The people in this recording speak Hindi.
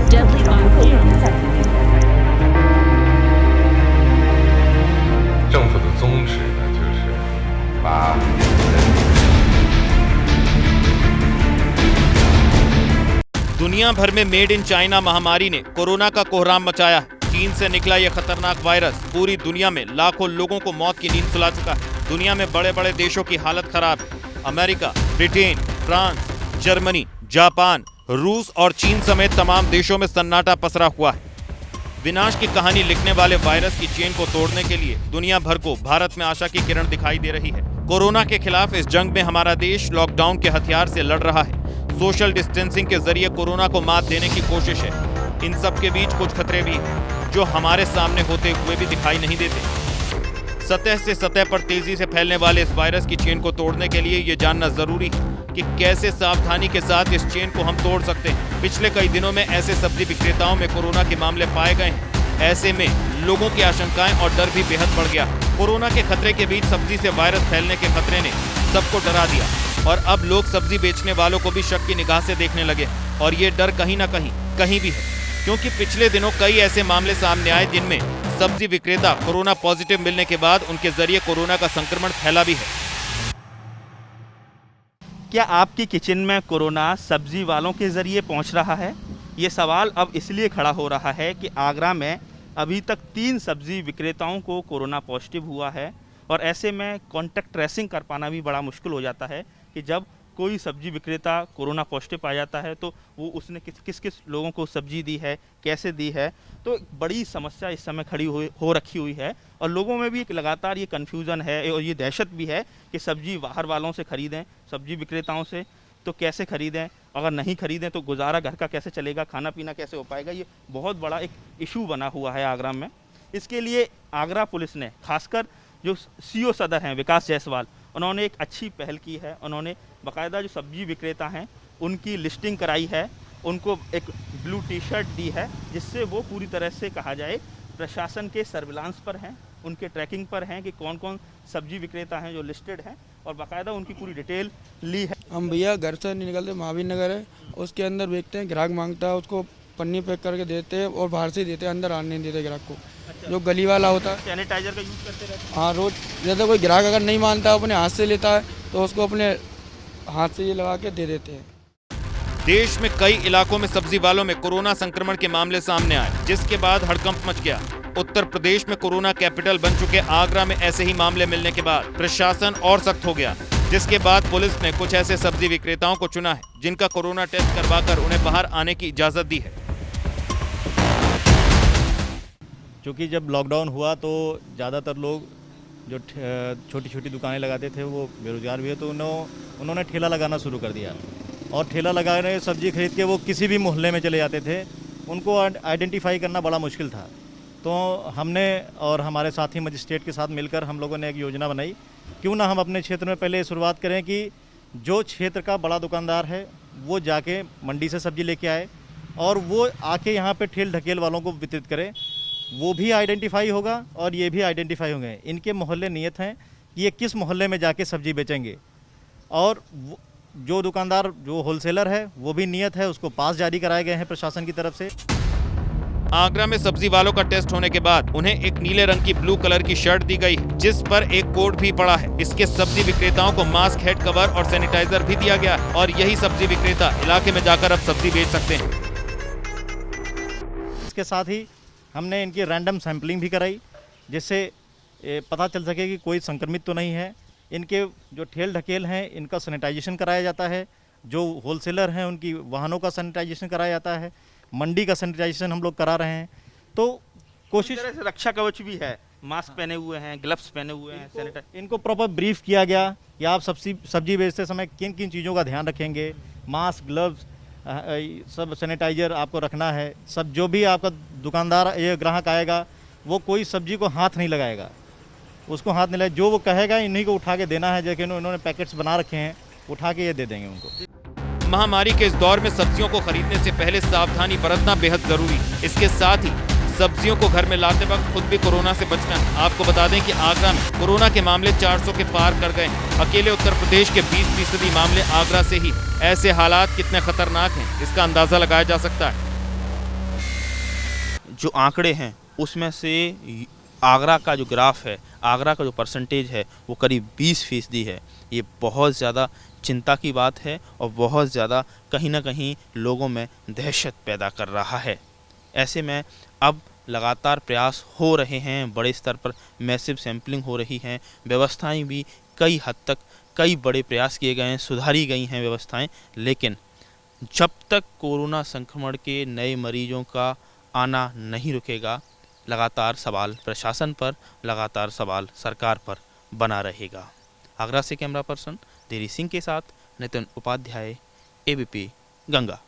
deadly on 政府的宗旨呢，就是把दुनिया भर में मेड इन चाइना महामारी ने कोरोना का कोहराम मचाया है। चीन से निकला यह खतरनाक वायरस पूरी दुनिया में लाखों लोगों को मौत की नींद सुला चुका है। दुनिया में बड़े बड़े देशों की हालत खराब है। America, Britain, France, Germany, Japan, रूस और चीन समेत तमाम देशों में सन्नाटा पसरा हुआ है। विनाश की कहानी लिखने वाले वायरस की चेन को तोड़ने के लिए दुनिया भर को भारत में आशा की किरण दिखाई दे रही है। कोरोना के खिलाफ इस जंग में हमारा देश लॉकडाउन के हथियार से लड़ रहा है। सोशल डिस्टेंसिंग के जरिए कोरोना को मात देने की कोशिश है। इन सब के बीच कुछ खतरे भी हैं, जो हमारे सामने होते हुए भी दिखाई नहीं देते। सतह से सतह पर तेजी से फैलने वाले इस वायरस की चेन को तोड़ने के लिए ये जानना जरूरी है कि कैसे सावधानी के साथ इस चेन को हम तोड़ सकते हैं। पिछले कई दिनों में ऐसे सब्जी विक्रेताओं में कोरोना के मामले पाए गए हैं। ऐसे में लोगों की आशंकाएं और डर भी बेहद बढ़ गया। कोरोना के खतरे के बीच सब्जी से वायरस फैलने के खतरे ने सबको डरा दिया और अब लोग सब्जी बेचने वालों को भी शक की निगाह से देखने लगे। और ये डर कहीं ना कहीं भी है, क्योंकि पिछले दिनों कई ऐसे मामले सामने आए जिनमें सब्जी विक्रेता कोरोना पॉजिटिव मिलने के बाद उनके जरिए कोरोना का संक्रमण फैला भी है। क्या आपकी किचन में कोरोना सब्जी वालों के ज़रिए पहुंच रहा है? ये सवाल अब इसलिए खड़ा हो रहा है कि आगरा में अभी तक 3 सब्जी विक्रेताओं को कोरोना पॉजिटिव हुआ है और ऐसे में कॉन्टैक्ट ट्रेसिंग कर पाना भी बड़ा मुश्किल हो जाता है कि जब कोई सब्जी विक्रेता कोरोना पॉजिटिव पाया जाता है तो वो उसने किस किस लोगों को सब्जी दी है, कैसे दी है। तो एक बड़ी समस्या इस समय खड़ी हो रखी हुई है और लोगों में भी एक लगातार ये कन्फ्यूज़न है और ये दहशत भी है कि सब्जी बाहर वालों से ख़रीदें, सब्जी विक्रेताओं से तो कैसे ख़रीदें, अगर नहीं ख़रीदें तो गुजारा घर का कैसे चलेगा, खाना पीना कैसे हो पाएगा। ये बहुत बड़ा एक इशू बना हुआ है आगरा में। इसके लिए आगरा पुलिस ने खासकर जो सीओ सदर हैं विकास जायसवाल, उन्होंने एक अच्छी पहल की है। उन्होंने बाकायदा जो सब्जी विक्रेता हैं उनकी लिस्टिंग कराई है, उनको एक ब्लू टी शर्ट दी है जिससे वो पूरी तरह से कहा जाए प्रशासन के सर्विलांस पर हैं, उनके ट्रैकिंग पर हैं कि कौन कौन सब्जी विक्रेता हैं जो लिस्टेड हैं और बाकायदा उनकी पूरी डिटेल ली है। हम भैया घर से नहीं निकलते, महावीर नगर है, उसके अंदर बेचते हैं, ग्राहक मांगता है उसको पन्नी पैक करके देते हैं और बाहर से ही देते हैं, अंदर आने नहीं देते ग्राहक को। अच्छा। जो गली वाला होता है सैनिटाइजर का यूज़ करते रहते हैं। हाँ, रोज जैसे कोई ग्राहक अगर नहीं मानता अपने हाथ से लेता है तो उसको अपने हाथ से ये लगा के दे देते हैं। देश में कई इलाकों में सब्जी वालों में कोरोना संक्रमण के मामले सामने आए, जिसके बाद हड़कंप मच गया। उत्तर प्रदेश में कोरोना कैपिटल बन चुके आगरा में ऐसे ही मामले मिलने के बाद प्रशासन और सख्त हो गया, जिसके बाद पुलिस ने कुछ ऐसे सब्जी विक्रेताओं को चुना है जिनका कोरोना टेस्ट करवाकर उन्हें बाहर आने की इजाजत दी है। क्योंकि जब लॉकडाउन हुआ तो ज़्यादातर लोग जो छोटी छोटी दुकानें लगाते थे वो बेरोजगार भी है, तो उन्होंने ठेला लगाना शुरू कर दिया और ठेला लगाने सब्जी खरीद के वो किसी भी मोहल्ले में चले जाते थे। उनको आइडेंटिफाई करना बड़ा मुश्किल था। तो हमने और हमारे साथी मजिस्ट्रेट के साथ मिलकर हम लोगों ने एक योजना बनाई, क्यों ना हम अपने क्षेत्र में पहले शुरुआत करें कि जो क्षेत्र का बड़ा दुकानदार है वो जाके मंडी से सब्जी लेके आए और वो आके यहाँ पे ठेल ढकेल वालों को वितरित करे। वो भी आइडेंटिफाई होगा और ये भी आइडेंटिफाई होंगे। इनके मोहल्ले नियत हैं कि ये किस मोहल्ले में जाके सब्जी बेचेंगे और जो दुकानदार जो होलसेलर है वो भी नियत है, उसको पास जारी कराए गए हैं प्रशासन की तरफ से। आगरा में सब्जी वालों का टेस्ट होने के बाद उन्हें एक नीले रंग की ब्लू कलर की शर्ट दी गई है, जिस पर एक कोड भी पड़ा है। इसके सब्जी विक्रेताओं को मास्क, हेड कवर और सैनिटाइजर भी दिया गया है और यही सब्जी विक्रेता इलाके में जाकर अब सब्जी बेच सकते हैं। इसके साथ ही हमने इनकी रैंडम सैंपलिंग भी कराई, जिससे पता चल सके कि कोई संक्रमित तो नहीं है। इनके जो ठेल ढकेल हैं इनका सैनिटाइजेशन कराया जाता है, जो होलसेलर हैं उनकी वाहनों का सैनिटाइजेशन कराया जाता है, मंडी का सैनिटाइजेशन हम लोग करा रहे हैं। तो कोशिश तरह से रक्षा कवच भी है, मास्क पहने हुए हैं, ग्लव्स पहने हुए हैं, इनको प्रॉपर ब्रीफ किया गया कि आप सब्जी बेचते समय किन किन चीज़ों का ध्यान रखेंगे। मास्क, ग्लव्स, सब सैनिटाइजर आपको रखना है। सब जो भी आपका दुकानदार ये ग्राहक आएगा वो कोई सब्जी को हाथ नहीं लगाएगा, उसको हाथ नहीं लगाए, जो वो कहेगा इन्हीं को उठा के देना है। जैसे उन्होंने पैकेट्स बना रखे हैं, उठा के ये दे देंगे उनको। महामारी के इस दौर में सब्जियों को खरीदने से पहले सावधानी बरतना बेहद जरूरी। इसके साथ ही सब्जियों को घर में लाते वक्त खुद भी कोरोना से बचना है। आपको बता दें कि आगरा में कोरोना के मामले 400 के पार कर गए। अकेले उत्तर प्रदेश के 20% मामले आगरा से ही। ऐसे हालात कितने खतरनाक हैं इसका अंदाजा लगाया जा सकता है। जो आंकड़े हैं उसमें से आगरा का जो ग्राफ है, आगरा का जो परसेंटेज है वो करीब 20% है। ये बहुत ज़्यादा चिंता की बात है और बहुत ज़्यादा कहीं ना कहीं लोगों में दहशत पैदा कर रहा है। ऐसे में अब लगातार प्रयास हो रहे हैं, बड़े स्तर पर मैसिव सैंपलिंग हो रही हैं, व्यवस्थाएं भी कई हद तक कई बड़े प्रयास किए गए हैं, सुधारी गई हैं व्यवस्थाएं, लेकिन जब तक कोरोना संक्रमण के नए मरीजों का आना नहीं रुकेगा, लगातार सवाल प्रशासन पर, लगातार सवाल सरकार पर बना रहेगा। आगरा से कैमरा पर्सन देरी सिंह के साथ नितिन उपाध्याय, एबीपी गंगा।